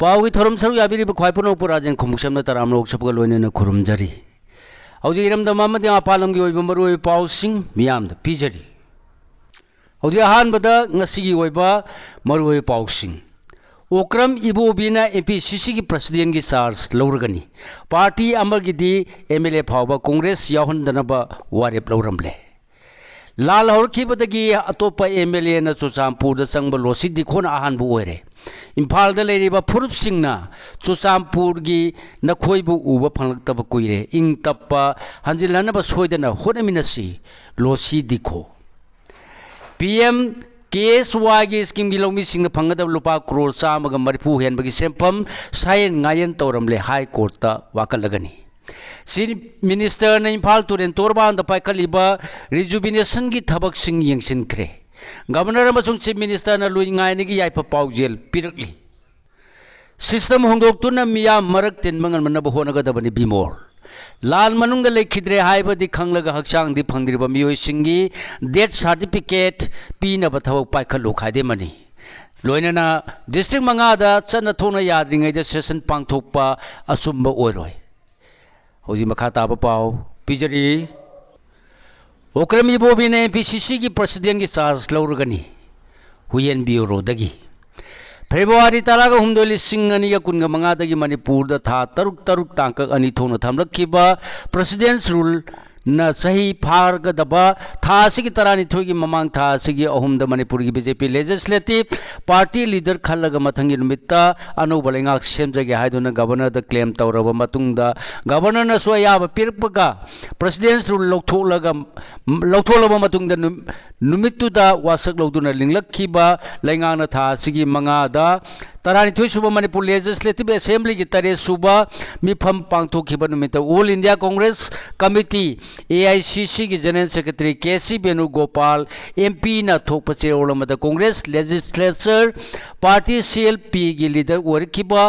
पावी थरम sir याबिरी ख्वाइपुन पुराजन खुमुसम तराम लोक सबग लोइनन खुरुमजरी हौजी इरम दमामदि आपालम की मरुई पाउसिंग मियाम पीजरी हौजी अहानबदा ngasi ओइबा मरुई पाउसिंग Okram इबोबीना MPCC की प्रेसिडेंट की चार्ज लौरगनी पार्टी अमरगिदी एमएलए फावबा कांग्रेस याहुंदनबा वारेप लौरमले लाल हौरखिबदगी अतोप एमएलए न चुचामपुर चंब लोसी दिखोन अहानबु ओइरे इम्फाल द लेरिबा फुरुप सिंगना चुचामपुर की नखोइबु उबा फंगलक्तब कुइरे इंग तप्पा हंजिलनबा सोइदना होनमिनसी लोसी दिखो पीएम केएसवाई की स्कीम की लौमी सिंह फंगदब लुपा करोड़ चामग मरिफु हेनबगी सेंफम सायन गायन तौरमले हाई कोर्ट वाकलगनी चीफ मिनिस्टर ने इम्फाल तुरेन तोरबान द पाइखलिबा रिजुबिनेशन की थबक सिंह यंगसिनख्रे गवर्नर अमसुंग चीफ मिनिस्टर न लुइंगायनी की याइफ पाउजेल पिरकली सिस्टम होंदोक्तुना मियाम मरक तिनमंगन मनब होनगदबनी बिमोर लाल मनुंग लेखिद्रे हाइबदी खंगलगा हक्सांग दि फंगदिरबा मियोय सिंगी डेथ सर्टिफिकेट पीनब थबक पाइखलु खाइदे मनी लोइनना डिस्ट्रिक्ट मंगादा चना थोना याद्रिङैदा सेसन पांगथोकपा असुम्ब ओइरोय हौजी मखा ताबा पाव पिजरी ओक्रम इबोबीने एमपीसीसी की प्रेसिडेंट की चार्ज लौरगनी हुयेन ब्यूरोदगी फेब्रुवारी तरागा हुमदो लिसिंग अनिगा कुनगा मंगादगी मणिपुर था तरुक तरुक तांकक अनी थोना थमलक्खिबा प्रेसिडेंट्स रूल न सही फारगदबा था सिगी तरानिथोय की ममांग था सिगी अहुमद मणिपुर की बीजेपी लेजिस्लेटिव पार्टी लीडर खल्लगा मथंगी नुमित्ता अनौब लेंगाक सेमजगे हाइदुना गवर्नर द क्लेम तौरबा मतुंगदा गवर्नर न सोयाबा पिरपगा प्रेसिडेंट्स रूल लौथोलबा मतुंगदा नुमित्तुदा वासक लौदुना लिंगलक्खिबा लेंगाना था सिगी मंगादा तरानिथोय सुबा मणिपुर लेजिस्लेटिव असेंबली की तरे सुबा मिफम पांगथोखिबा नुमित्ता all India Congress committee AICC की general secretary KC Venugopal MP न थोकपा चेरोलमदा कांग्रेस लेजिस्लेचर पार्टी सीएलपी की लीडर ओरखिबा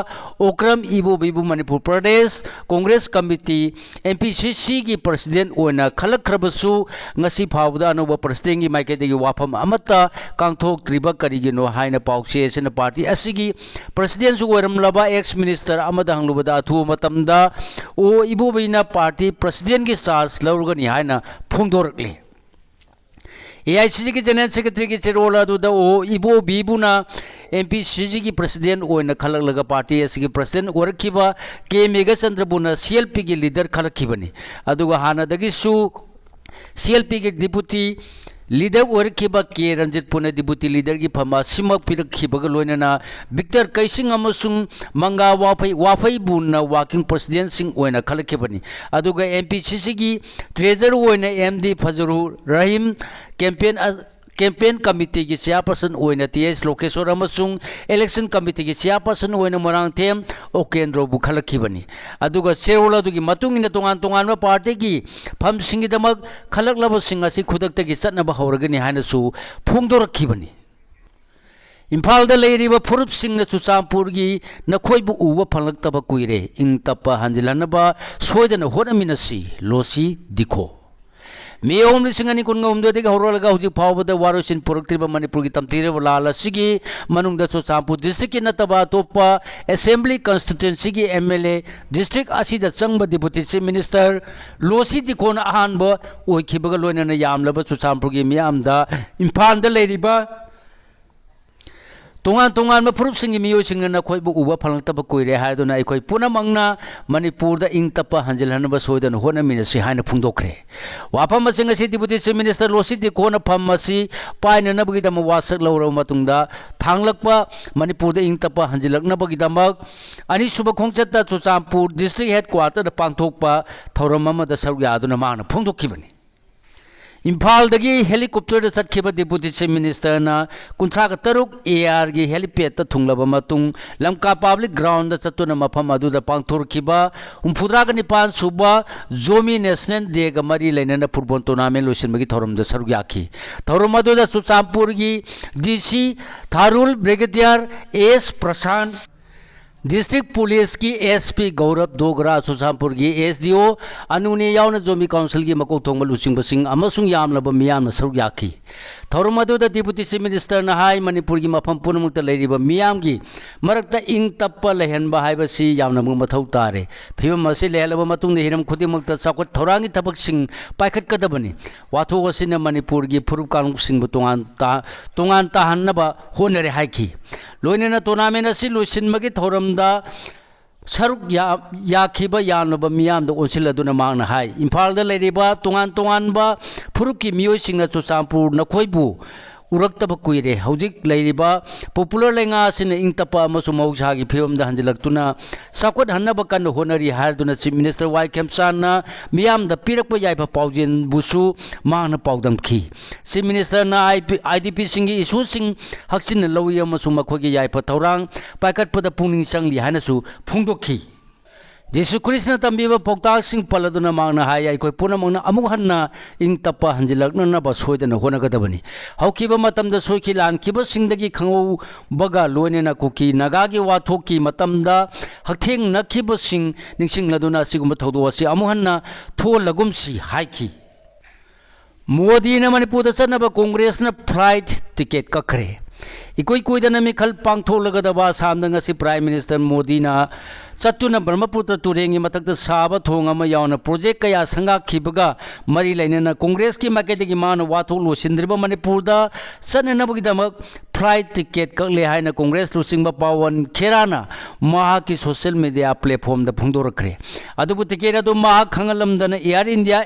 ओक्रम इबोबीबु मणिपुर प्रदेश कांग्रेस कमिटी एमपीसीसी की प्रेसिडेंट ओना खलखरबसु ngasi फावदा अनोबा प्रेसिडेंट की माइकेदगी वाफम अमता कांगथोक्त्रिबा करिगिनो हाइना पाउसेसन पार्टी असिगी प्रेसिडेंट ओरमलबा एक्स मिनिस्टर अमदा हंगलुबदा अथु मतमदा ओ इबोबीना पार्टी प्रेसिडेंट की चार्ज लौरगनी हाइना फोंदोरकले एआईसीसी की जनरल सेक्रेटरी की चेरोल अदुदा ओ इबोबीबुना एमपीसीसी की प्रेसिडेंट ओइना खलगलगा पार्टी असगी प्रेसिडेंट ओरखिबा के मेघचंद्रबुना सीएलपी की लीडर खलखिबनी अदुगा हानादगिसु सीएलपी के डिप्यूटी लीडर ओरखिबा के रंजित पुने डिप्यूटी लीडर की फमा सिमक पिरखिबगा लोइनना विक्टर कैसिंग अमसुंग मंगा वाफई बुना वाकिंग प्रेसिडेंट सिंह ओइना खलखिबनी अदुगा एमपीसीसी की ट्रेजर ओइना MD Fazur Rahim campaign committee की चेयरपर्सन ओइना टीएस लोकेश्वर अमसुंग इलेक्शन कमिटी की चेयरपर्सन ओइना मोरांगथेम ओकेंद्रो बुखलखिबनी अदुगा चेरोल अदुगी मतुंगिना तोंगान तोंगान पार्टी की फम सिंगिदमक खलकलब सिंग असि खुदक्तगी चटनबा हौरगनी हाइनसु फोंदोरखिबनी इम्फाल द लेरिबा फुरुप सिंग चुचामपुर की नखोइबु उबा फंगलक्तबा कुइरे इंग तप्पा हंजिलनबा सोइदना होनमिनसी लोसी दिखो मे ओम लिसिंगनी कुनगा उमदोदगी हौरलगा हुजि फावबदा वारोसिन पुरक्त्रिबा मणिपुर की तमतीरबा लाल असिगी मनुंगदा चुचामपुर डिस्ट्रिक्ट की नतबा तोपा असेंबली कॉन्स्टिट्यूएंसी की एमएलए डिस्ट्रिक्ट असिदा चंगबा डिप्यूटी चीफ मिनिस्टर लोसी दिखोन अहानबा ओइखिबगा लोइनना यामलबा चुचामपुर की मियामदा इम्फाल द लेरिबा तोंगान तोंगान फुरुप सिंग मियोसिंग नखोइबु उबा फलंगतब कुइरे हायदुना अखोइ पुनमंगना मणिपुर द इंग तप हंजिलहनबा सोइदन होनमिनसि हायना फुंदोखरे वाफम सिंग असि डिप्यूटी चीफ मिनिस्टर लोसी दिखोन फम असि पाइननबगिदम वासक लौरब मतुंगदा थांगलकपा मणिपुर द इंग तप हंजिलकनबगिदमक अनिसुब खोंगचत चुचामपुर डिस्ट्रिक्ट हेडक्वार्टर पांगथोकपा थौरम अमदा सरुक यादुना मांगना फुंदोखिबनी इम्फाल दगी हेलीकॉप्टर चटखिबा डिप्यूटी चीफ मिनिस्टर ना कुंथाग तरुक एआर की हेलीपैड थुंगलब मतुंग लमका पब्लिक ग्राउंड चतुना मफम अदुदा पांगथोरखिबा 49 सुबा जोमी नेशनल डे गा मरी लेनना फुटबॉल टूर्नामेंट लोइसिनबगी थौरम द सरुक याखी थौरम अदुदा चुचामपुर की डीसी थारुल ब्रिगेडियर एस प्रशांत डिस्ट्रिक्ट पुलिस की एसपी गौरव डोगरा चुरचांपुर की एसडीओ अनुने यावना जोमी काउंसिल की मको थोंग लुचिंग बसिंग अमसुंग यामलब मियाम सरुक याखी थौरम अदुदा डिप्यूटी चीफ मिनिस्टर ना हाई मणिपुर की मफम पुनमुक्त लेरिबा मियाम की मरकता इंग तप्पा लेहनबा हाइबसी यामना मु मथौ तारे फिबम असे लेहलब मतुंग हिरम खुदिमक्त चाकोट थौरांगी थबकसिंग पाइखत कदबनी वाथो असिना मणिपुर की फुरुप कानुसिंग तोंगान ताहन्नबा होनरे हाइखी लोइनेना टूर्नामेंट असी लुसिनबगी थौरमदा सरुक याखिबा यानब मियाम ओनसिल मांगना हाई इम्फाल लेरिबा तोंगान तोंगानबा फुरुकी मियोइसिंगना चुरचांपुर नखोइबु उरक्तब कुइरे हौजिक लेरिबा पॉपुलर लेंगा सिने इंगतपा अमसु मौसागी फिवमदा हंजिलक्तुना साकोट हन्नब कन होनरी हारदुना चीफ मिनिस्टर वाई खेमसाना मियामदा पिरकप याइफा पाउजेन बुसु मांगना पाउदमखी चीफ मिनिस्टर ना आईडीपी सिंगी इशू सिंग हक्सिन लौई अमसु मखोगी याइफा थौरांग पाइकटपदा पुंगनिंग चंगली हानसु फोंदोखी जीसु क्रिस्टन तंबीबा पौताक सिंग पलदुना मांगना हाय अखोय पुनमंगना अमुक हन्ना इंग तप्पा हंजिलकनबा सोयदना होनगदबनी हौखिबा मतमदा सोयखि लानखिबा सिंगदगी खंगौ बगा लोयनेना कुकी नगागी वाथोकी मतमदा हक्थेंग नखिबा सिंग निंगसिंगलदुना सिगुम थौदो असि अमुक हन्ना थोलगुमसी हाइखी मोदी ने मणिपुर चनब कांग्रेस ने फ्लाइट टिकेट कखरे इकोई कोईदना मिखल पांगथोलगदबा सामदंग असि प्राइम मिनिस्टर मोदी ना चतुना ब्रह्मपुत्र तुरेंगी मथक साब थोंग यावना प्रोजेक्ट कया संगाखिबगा मरी लेना कांग्रेस की माइकैदगी मान वाथोक लोसिंद्रिबा मणिपुर चननबगीदमक फ्लाइट टिकेट कले हाइना कांग्रेस लुचिंग पावन खेराना की सोशल मीडिया प्लेटफॉर्म फोंदोरखरे अदुबु टिकेट अदु खंगलमदना एयर इंडिया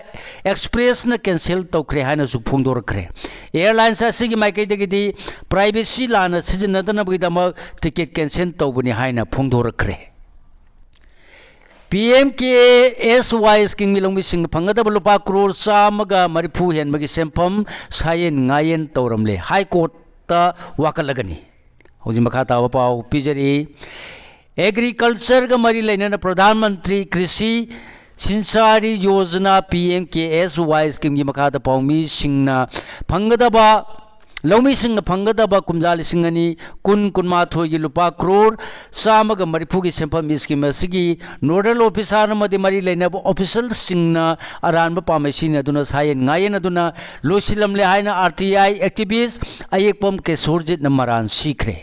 एक्सप्रेस न कैंसिल तौखरे हाइना सु फोंदोरखरे एयरलाइंस असिगी माइकैदगी प्राइवेसी लाना सिजनदनबगीदमक टिकेट कैंसिल तौबनी हाइना फोंदोरखरे PMKSY स्कीम मिलोंगी सिंह फंगदब लुपा करोड़ चामगा मरिफु हेनबगी सेंफम सायेन गायेन तौरमले हाई कोर्ट ता वाकलगनी हौजी मखा तावा पाव पिजरी एग्रीकल्चर गा मरी लेना प्रधानमंत्री कृषि सिंचाई योजना PMKSY स्कीम की मखा ता पावमी सिंहना फंगदबा लौमी सिंह फंगदब कुमजा लिंगनी कुन कुनमाथोगी लुपा करोड़ चामग मरिफू की सेंफम स्कीम नोडल ऑफिसर मरी लेना ऑफिसल अरानब पामेसी सायन गायन लोसिलमले RTI एक्टिविस्ट अयेकपम केशोरजित मरान सीखरे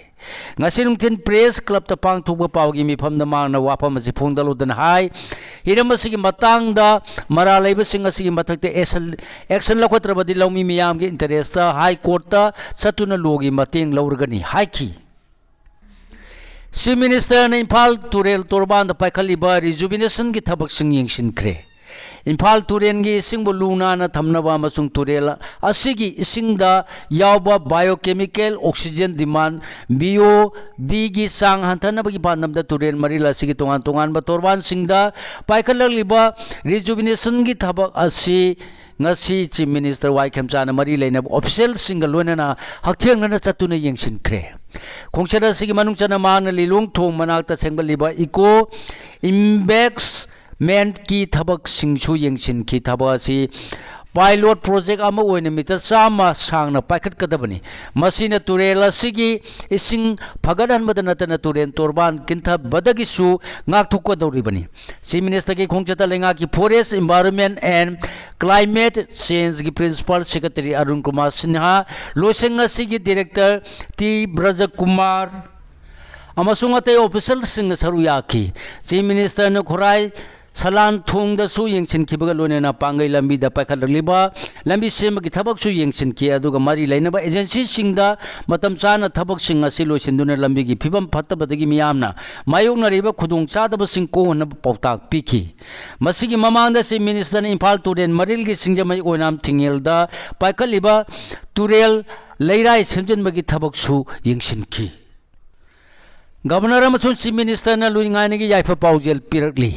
नुथिन प्रेस क्लब पांथोप पागी मिफम मांगना वाफम फोंदलोदन हाई हिरम मरा लेबसिंग मथक्ते एक्शन लौखत्रबदी लौमी मियाम की इंटरेस्ट हाई कोर्ट चतुना लोगी मतेंग लौरगनी हाईखी चीफ मिनिस्टर ने इम्फाल तुरेल तोरबान पाइखलिबा रिजुविनेशन की थबकसिंग यंगसिनख्रे इम्फाल तुरेन की इसिंग लूना थमनबा मसुंग तुरेल असिगी इसिंगदा यावबा बायोकेमिकल ऑक्सीजन डिमांड BOD की सांग हंथनबगी पानमदा तुरेल मरिल असिगी तोंगान तोंगान बतोरबान सिंगदा पाइखललिबा रिजुविनेशन की थबक असि ngasi chief minister wai khemchana mari leina official single loinana hakthengna chatuna yengsinkhre khongchara sigi manung chana mana lilung thong manakta sengbaliba eco investment की थबक सिंगसु यंगसिन की थबक असि पायलट प्रोजेक्ट अमा ओइना metre चामा सांगना पाइखटकदबनी मसिना तुरेल असिगी इसिंग फगदहनबद नतना तुरेन तोरबान किंथबदगिसु ngakthokodौरिबनी चीफ मिनिस्टर की खोंगचता लेंगा की forest environment and climate change की प्रिंसिपल सेक्रेटरी अरुण कुमार सिन्हा लोसेंग असिगी डायरेक्टर T ब्रज कुमार अमसुंग अतै ऑफिशियल सिंग सरु याखी चीफ मिनिस्टर ने खुराई सलान थोंगदसु यंगसिनखिबगा लोनेना पांगै लंबीदा पाइखललिबा लंबी सेमगी थबकसु यंगसिनखि अदुगा मरी लेनबा एजेंसी सिंगदा मतम चाना थबक सिंग असि लोसिंदुना लंबीगी फिबम फत्तबदगी मियामना मायोगनरिबा खुदोंग चादबसिंग कोहन पौताक पिखि मसिगी ममांगदा चीफ मिनिस्टर ने इम्फाल तुरेन मरिलगी सिंगजमै ओनाम थिंगेलदा पाइखलिबा तुरेल लैराई सेमजनबगी थबकसु यंगसिनखि गवर्नर अमसुंग चीफ मिनिस्टर ने लुइंगानी की याइफा पाउजेल पिरकली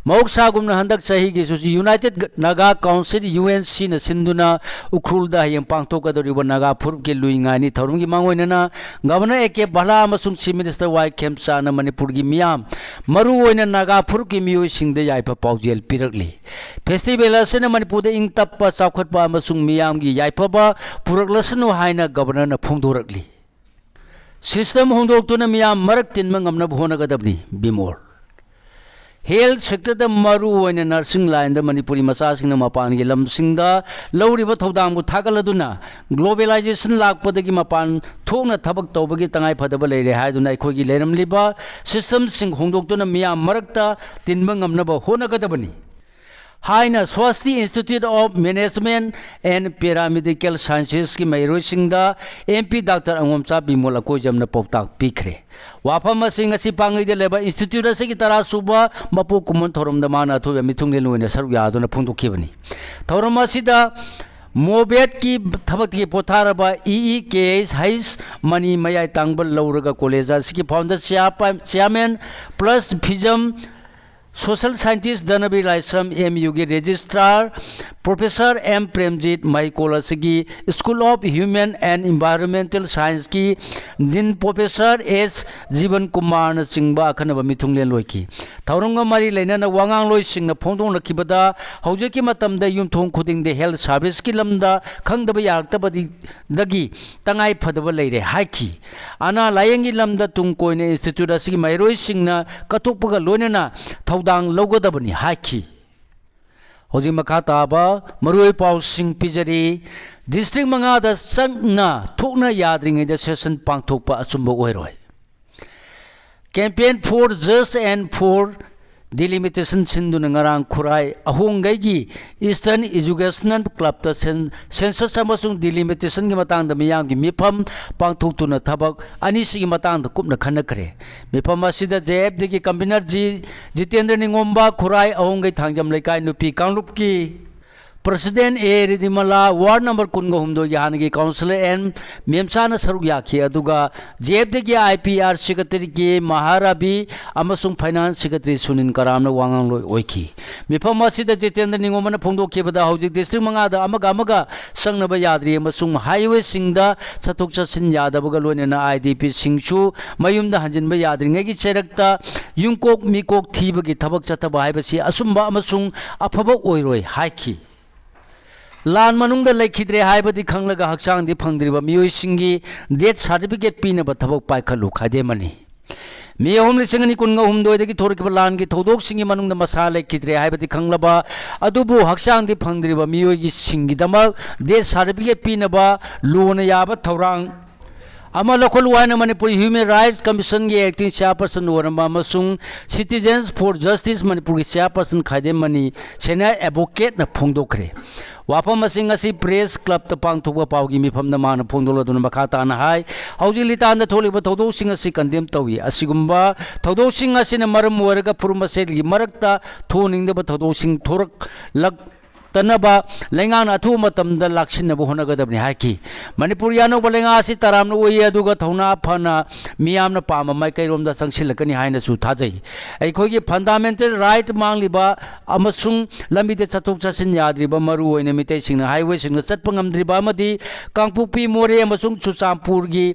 मौसागुम हंदक सही की यूनाइटेड नागा काउंसिल UNC न सिंधुना उखरुलदा हयं पांगथोकदोरिबा नागा फुरुप के लुइंगानी थरुंगी मांगोइनना गवर्नर एके बला अमसुंग चीफ मिनिस्टर वाई खेमचाना मणिपुर की मियाम मरु ओइना नागा फुरुप की मियोइ सिंगदे याइफा पाउजेल पिरकली फेस्टिवल असेना मणिपुर इंग तप्पा चाखटपा अमसुंग मियाम की याइफाबा पुरकलसनु हाइना गवर्नर न फोंदोरकली सिस्टम होंदोक्तुना मियाम मरक तिनम ngamnab honagadaबनी बिमोर हेल्थ सेक्टर द मरु ओइना नर्सिंग लाइन द मणिपुरी मचासिंगना मपान गे लमसिंगदा लौरिबा थौदांगबु थागलदुना ग्लोबलाइजेशन लाकपदगी मपान थोंना थबक तौबगी तंगाई फदबा लेरे हायदुना अखोगी लेरमलिबा सिस्टम सिंग होंदोक्तुना मियाम मरकता तिनम ngamnaba honagadaबनी हाइना स्वास्थ्य institute of management and paramedical sciences की मैरोसिंगदा एमपी डॉक्टर अंगोमचा बिमोल अकोजमना पौताक पीखरे वाफम सिंग असि पांगैदे लेबा इंस्टीट्यूट असि तरा सुबा मपो कुमन थोरमदा माना अथुबा मिथुंगले लोइना सरुक यादुना फोंदोखिबनी थोरम असिदा मोबेट की थबक की पोथारबा EEKS हाइस मनी मयाय तांगबल लौरगा कॉलेज असि की founder chairman plus Phijam social scientist धनबी लाइसम MU की रजिस्ट्रार प्रोफेसर M प्रेमजीत माइकोलस की school of human and environmental science की दिन प्रोफेसर S जीवन कुमार न चिंबा अखनब मिथुंगलेन लोइकी थौरंग मरी लेना वांगांग लोइ सिंगना फोंदोंनखिबदा हौजेकी मतमदा युमथोंग खुदिंग दे हेल्थ सर्विस की लमदा खंगदब यारतबदी दगी तंगाई फदब लेरे हाइकी अना लायंगी लमदा तुंग कोइने इंस्टीट्यूट असि मैरोइ सिंगना कथोकपगा लोइना थौदांग लौगदबनी हाइकी होजी मखा ताबा मरुई पाउसिंग पिजरी डिस्ट्रिक्ट मंगादा संगना थोकना याद्रिंगैदा सेशन पांगथोकपा अचुंबा ओइरोय campaign for just and for delimitation सिंधुना ngarang खुराई अहोंगैगी ईस्टर्न एजुकेशनल क्लब सेंसस अमसुंग डिलिमिटेशन की मतंग मियाम की मिफम पांगथोक्तुना थबक अनिसिगी मतंग कुपना खनखरे मिफम असिदा JFD की कन्वीनर जी जितेंद्र निंगोंबा खुराई अहोंगै थांगजम लेकाय नुपी कांगलुप की प्रेसिडेंट A रिदिमला वार्ड नंबर 19 यान की काउंसिलर एन मेमसाना सरुक याखी अदुगा JFD की IPR सेक्रेटरी के महाराबी अमसुंग फाइनेंस सेक्रेटरी सुनील करामना वांगांग लोइ ओइखी मिफम असिदा जितेंद्र निंगोमना फोंदोखेबदा हौजिक डिस्ट्रिक्ट मंगादा अमगा संगनबा याद्रि अमसुंग हाईवे सिंगदा चतुक चसिन यादबगा लोइना IDP सिंगसु मयुमदा हंजिनबा याद्रिङैगी चेरक्ता युंकोक मिकोक थीबगी थबक चतबा हाइबसी असुंबा अमसुंग अफबा ओइरोय हाइखी लान मनुंग लेखिद्रे हाइबदी खंगलगा हक्चांगदी फंगद्रिबा मियोइसिंगी डेथ सर्टिफिकेट पीनबा थबक पाइखलु खादेमनी मे होम लिसिंगनी कुनगा हुमदोयदगी थोरकिबा लान की थौदोक सिंगी मनुंग मसा लेखिद्रे हाइबदी खंगलबा अदुबु हक्चांगदी फंगद्रिबा मियोइगी सिंगीदमक डेथ सर्टिफिकेट पीनबा लोन याबा थौरांग अमा लखोल वायना मणिपुर ह्यूमन राइट्स कमीशन की एक्टिंग चेयरपर्सन ओरंबा अमसुंग सिटीजन्स फॉर जस्टिस मणिपुर की चेयरपर्सन खाइदेमनी सीनियर एडवोकेट न फोंदोखरे वाफम असिंग असि प्रेस क्लब त पांगथोकबा पावगी मिफमदा मान फोंदोलदुन मखा ताना हाय हौजी लितान थोलिबा थौदोसिंग असि कंडेम तौई असिगुंबा थौदोसिंग असिना मरम ओरगा पुरुमसेलगी मरक्ता थोनिंगदबा थौदोसिंग थोरक लग तनबा लेंगान अथु मतमदा लाक्सिनबो होनगदबनि हाकी मणिपुर यानोबा लेंगा असि तरामन ओई अदुगा थौना फना मियामना पाम माइकैरोमदा संसिलकनी हाइना सु थाजै अखोगी फंडामेंटल राइट मांगलिबा अमसुंग लंबिदे चतुक चसिन याद्रिबा मरु ओइना मितै सिंगना हाईवे सिंगना चटप ngamद्रिबा अमदि कांगपुपी मोरे अमसुंग चुचामपुरगी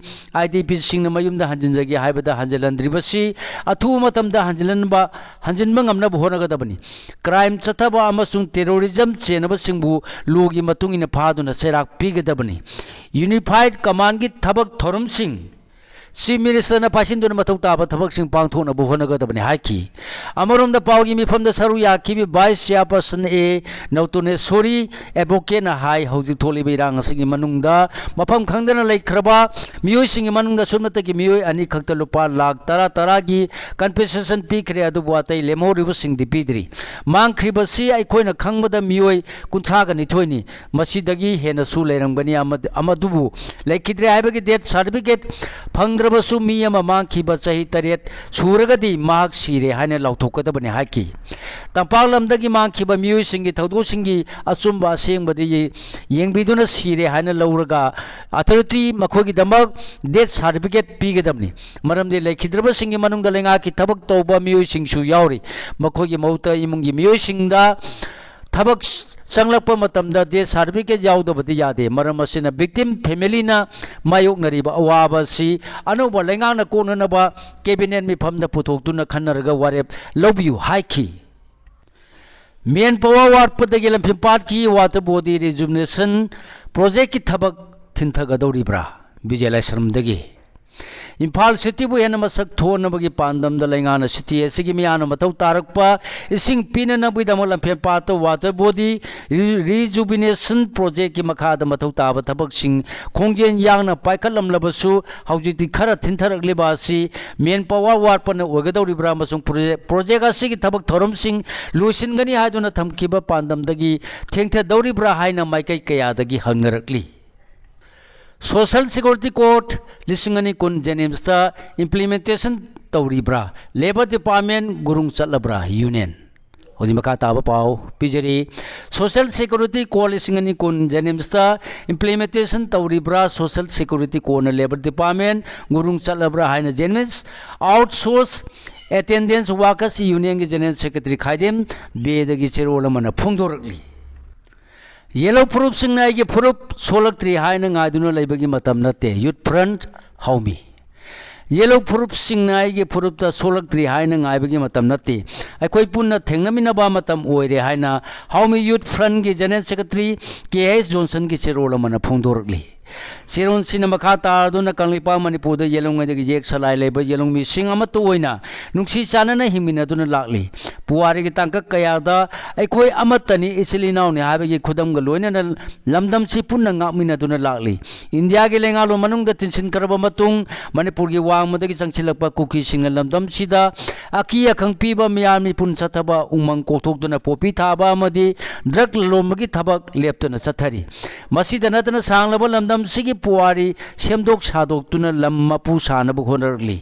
IDP सिंगना मयुमदा हंजिनजगी हाइबदा हंजलंद्रिबसी अथु मतमदा हंजिनबा ngamnaba होनगदबनि क्राइम चथबा अमसुंग टेररिज्म चेनबसिंबु लोगी मतुंगिन फादुना सेराक पीगदबनी यूनिफाइड कमांड की थबक थोरमसिंग चीफ मिनिस्टर ने पासिंदुन मथौ ताब थबकसिंग पांगथोनबो होनगदबनी हाकी अमरोमदा पावगी मिफमदा सरु याखिबि वाइस चेयरपर्सन A नौतुनेश्वरी एडवोकेट न हाई हौजि थोलिबि रांगसिंग मनुंगदा मफम खंगदना लेखरबा मियोइसिंग मनुंगदा सुमतगी मियोइ अनि खक्ता लुपा लाख तरा की कंपेसेशन पीखरे अदुबु अतै लेमोरिबसिंग दिपिद्री मांगख्रिबसी अखोइना खंगबदा मियोइ कुंथागा निथोइनी मसीदगी हेना सु लेरंगबनी अमदुबु लेखिद्रे हाइबगी डेथ सर्टिफिकेट फंद्रबसु मी अमा मांगखिबा चही 8 सुरगदी मार्क सिरे हाने लाउथोकदबनी हाकी तंपालमदगी मांगखिबा मियोइसिंगी थौदोसिंगी अचुंबा सेंगबदी येंगबिदुना सिरे हाने लौरगा अथॉरिटी मखोगी दमक डेथ सर्टिफिकेट पीगदबनी मरमदे लेखिद्रबसिंगी मनुंगदा लेंगा की थबक तौबा मियोइसिंगसु यावरी मखोगी मौता इमुंगी मियोइसिंगदा थबक संगलप मतमदा डेथ सर्टिफिकेट यावदबदी यादे मरम असिना विक्टिम फैमिलीना मायोकनरिबा अवाबसी अनोबा लेंगाना कोननबा कैबिनेट मिफमदा पुथोक्तुना खन्नरगा वारेप लौबियु हाइकी मेन पावर वार्डपदगी लंफिपाट की वाटर बॉडी रिजुमिनेशन प्रोजेक्ट की थबक थिंथगदौरिब्रा विजयलाइसरमदगी इम्फाल सिटी बु हेन मसक थोनबगी पांदम द लेंगाना सिटी एसिगी मियाना मथौ तारकपा इसिंग पिननबगी दम लंफे पात वाटर बॉडी रिजुबिनेशन प्रोजेक्ट की मखाद मथौ ताब थबकसिंग खोंजेन यांगना पाइखलमलबसु हौजिति खरा थिनथरकलिबा असि मेन पावर वारपन ओगदौरिब्रा मसुंग प्रोजेक्ट असि की थबक थोरमसिंग लुसिनगनी हादुना थमकिबा पांदमदगी थेंगथदौरिब्रा हाइना माइकै कयादगी हंगरकली सोशल सिक्योरिटी कोड लिसिंगनी कुन जेनिम्सता इम्प्लीमेंटेशन तौरीब्रा लेबर डिपार्टमेंट गुरुंग चलब्रा यूनियन होजी मका ताब पाओ पिजरी सोशल सिक्योरिटी कोड लिसिंगनी कुन जेनिम्सता इम्प्लीमेंटेशन तौरीब्रा social security code labour department गुरुंग चलब्रा हाइना जेनिम्स आउटसोर्स अटेंडेंस वर्कर्स यूनियन की जनरल सेक्रेटरी खाइदेम बेदगी चेरोल मन फोंदोरकली येलो प्रूफ सिंगना की प्रूफ सोलक्ट्री हाइन गाइदुना लेबगी मतम नते यूथ फ्रंट हाउमी येलो प्रूफ सिंगना की प्रूफ ता सोलक्ट्री हाइन गाइबगी मतम नते अखोई पुन्ना थेंगनमिनबा मतम ओइरे हाइना हाउमी यूथ फ्रंट की जनरल सेक्रेटरी के.एस. जॉनसन की चेरोल मन फोंदोरकली सिरोन सिना मखा तारदुना कंगलिपा मणिपुर येलोंगदगी जेक सलाइ लेब येलोंग सिंग अमतो ओइना नुंसी चानना हिमिनदुना लाकली पुवारी की तांक कयादा अखोई अमतनी इसिलिनाउनि हाबगी खुदमग लोइना लमदम सि पुन्ना गामिनदुना लाकली इंडिया की लेंगालो मनुंग तिनसिन करब मतुंग मणिपुर की वांगमदगी चंगसिलकपा कुकी सिंग लमदम सिदा अकी अखंग पीबा मियामी पुन सथबा उमंग कोथोकदुना पोपी थाबा अमदी ड्रग लोमगी थबक लेप्तना चथरी मसिदा नतना सांगलब लमदम सिगी पुवारी सेमदोक सादोक्तुना लम मपु सानब होनरली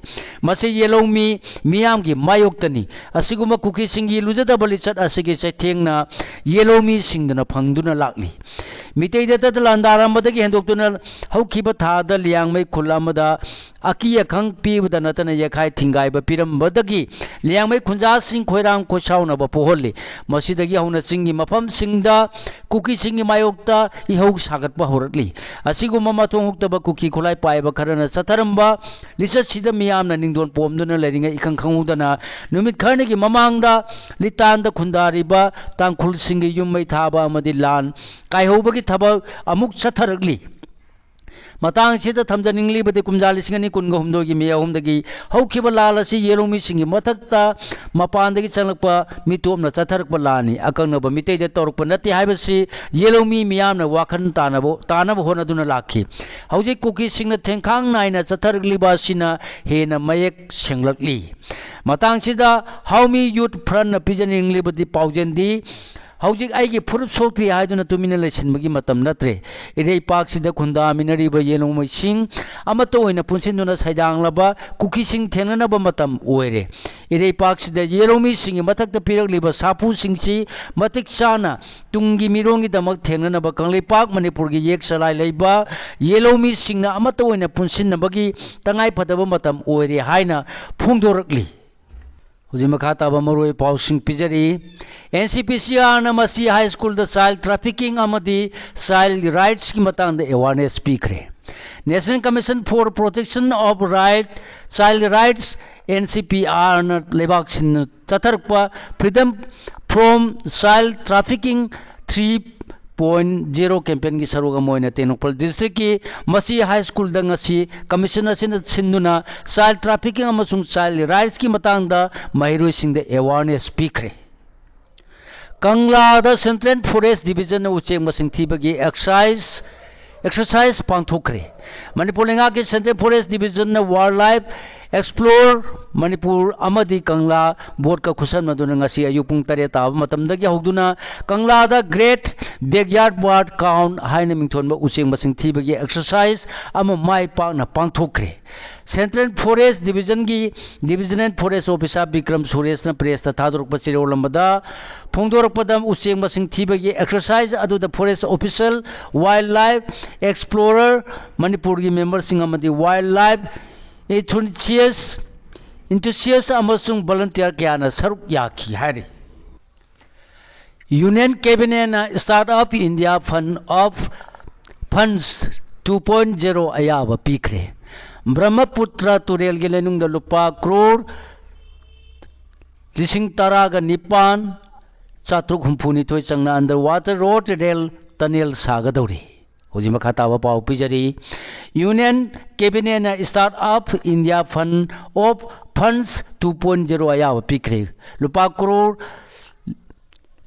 मसे येलोमी मियाम की मायोक्तनी असिगुमा कुकी सिंगी लुजदबली चट असिगे चैथेंगना येलोमी सिंगदना फंगदुना लाकली मितेदत लांदारमदगी हेंदोक्तुना हौखिबा थाद लियांगमै खुलामदा अकी अखंग पीबदा नतन यखाई थिंगाइबा पिरमबदगी लियांगमै खुंजा सिंग खोइरांग कोसाउनब पोहोली मसिदगी हौना सिंगी मफम सिंगदा कुकी सिंगी मायोक्ता इहौ सागतबा होरकली असिगुमा मथोंग हुक्तबा कुकी खोलाई पाइबा खरना चथरमबा लिसत सिदा मियामना निंगदोन पोमदुना लेरिंगा इखंग खंगुदना नुमित खरनेगी ममांगदा लितांदा खुंदारिबा तांखुल सिंगी युम्मै थाबा अमदि लान काइहौबगी थबक अमुक चथरकली मतंग सिदा थमजनिंगलीबदि कुमजा लिसिंगनी कुनगा हुमदोगी मे अहुमदगी हौखिबा लाल असि येलोमी सिंगी मथक्ता मपानदगी चंगलकपा मितोमना चथरकपा लानी अकंगनबा मितेदे तौरकपा नति हाइबसि येलोमी मियामना वाखन तानब होनदुना लाखी हौजे कुकी सिंगना थेंखांग नाइना चथरकलीबा सिना हेना मयेक सेंगलकली मतंग सिदा हाउमी यूथ फ्रंट पिजनिंगलीबदि पाउजेंदी हौजिक आइगी फुरुप सोक्ट्री हाइदुना तुमिना लेसिनबगी मतम नत्रे इरेई पाकसिदा खुंदा मिनरिबा येलोंमै सिंग अमतो ओइना पुनसिनदुना सैदांगलबा कुकी सिंग थेंगनबा मतम ओइरे इरेई पाकसिदा येलोमी सिंग मथक्ता पिरकलिबा सापु सिंगसी मतिक चाना तुंगी मिरोंगी दमक थेंगनबा कंगलेपाक मणिपुरगी येक सलाइ लेबा येलोमी सिंगना अमतो ओइना पुनसिनबगी तंगाइ फदबा मतम ओइरे हाइना फोंदोरकली हुजी मखा ताबा मरोय पाउसिंग पिजरी NCPCR ना मसी हाई स्कूल द चाइल्ड ट्रैफिकिंग अमदी चाइल्ड राइट्स की मतंग द अवेयरनेस पीखरे national commission for protection of child rights NCPR ना लेबाक सिन चथरकपा freedom from child trafficking 3.0 campaign की सरुग मोइना तेनोपल डिस्ट्रिक्ट की मसी हाई स्कूल दंगसी कमीशन असिन सिंदुना चाइल्ड ट्रैफिकिंग अमसुंग चाइल्ड राइट्स की मतंग द महिरोय सिंग द अवेयरनेस पीखरे कंगला द सेंट्रल फॉरेस्ट डिवीजन उचेक मसिंग थीबगी एक्सरसाइज पांथोखरे मणिपुर लेंगा के central forest division wildlife explore Manipur अमदी कंगला बोर्ड का खुसन मदुना ngasi ayuk pung 3 ताब मतमदगी हौदुना कंगला द ग्रेट बैकयार्ड बर्ड काउंट हाइना मिंथोनबा उचेक मसिंग थीबगी एक्सरसाइज अम माइ पाकना पांथोखरे सेंट्रल फॉरेस्ट डिवीजन की divisional forest officer Vikram Suresh press थादोरप चिरोलमदा फोंदोरपदा उचेक मसिंग थीबगी एक्सरसाइज अदुदा forest officer wildlife explorer Manipur की मेंबर सिंग अमदी वाइल्ड लाइफ इंटुसियस अमसुंग वॉलंटियर क्या सरुक याखी हारी union cabinet startup India funds 2.0 अयाब पीखरे ब्रह्मपुत्र तुरेल के लेनुंग लुपा करोड़ लिसिंग तरागा निपान चातुक हुंफुनिथोय चंगना under water road rail tunnel सागदौरी होजी मखा ताबा पाव पिजरी यूनियन कैबिनेट ना startup India fund of funds 2.0 अयाव पिखरे लुपा करोड़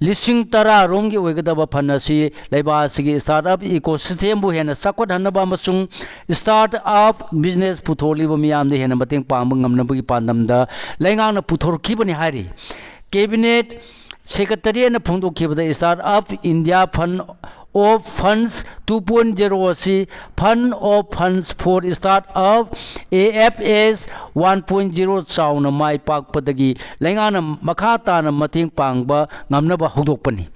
लिसिंग तरा रोंगी ओइगदबा फंड असि लेबा असि स्टार्टअप इकोसिस्टम बु हेना सकोट हनबा मसुंग स्टार्टअप बिजनेस पुथोलिबो मियाम दे हेना मतेंग पांग ngamnabagi pandamda laingang na puthorkhibani hari cabinet secretary ने फोंदोखिबदा startup India fund of funds 2.0 असि fund of funds for startup AFS 1.0 चाउना माई पाकपदगी लेंगाना मखा ताना मतेंग पांगबा ngamnaba हौदोकपनी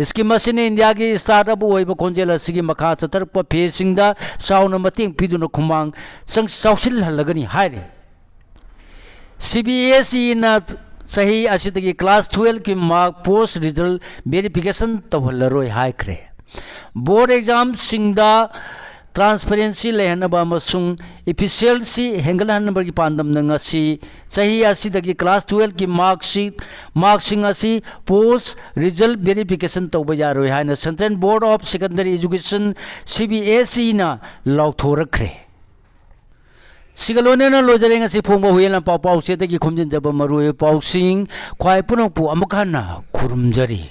स्कीम असिने इंडिया की स्टार्टअप ओइबा खोंजेल असिगी मखा चतरप फेसिंगदा चाउना मतेंग पिदुना खुमांग संग चाउसिल हलगनी हाइरे CBSE ना सही असिदगी क्लास 12 की मार्क पोस्ट रिजल्ट वेरिफिकेशन तवहलरोय हाइक्रे बोर्ड एग्जाम सिंगदा ट्रांसपेरेंसी लेहनबा मसुंग इफिशिएंसी हेंगलहनबगी पांदम नंगसी सही असिदगी क्लास 12 की मार्कसिंग असि पोस्ट रिजल्ट वेरिफिकेशन तौबा यारोय हाइना central board of secondary education CBSE ना लौथोरखरे सिगलोने ना लोजरेंग असि फोंबा हुयेला पाउ पाउ सेतगी खुमजिन जब मरुए पाउसिंग ख्वाइ पुनोपु अमखाना खुरुमजरी।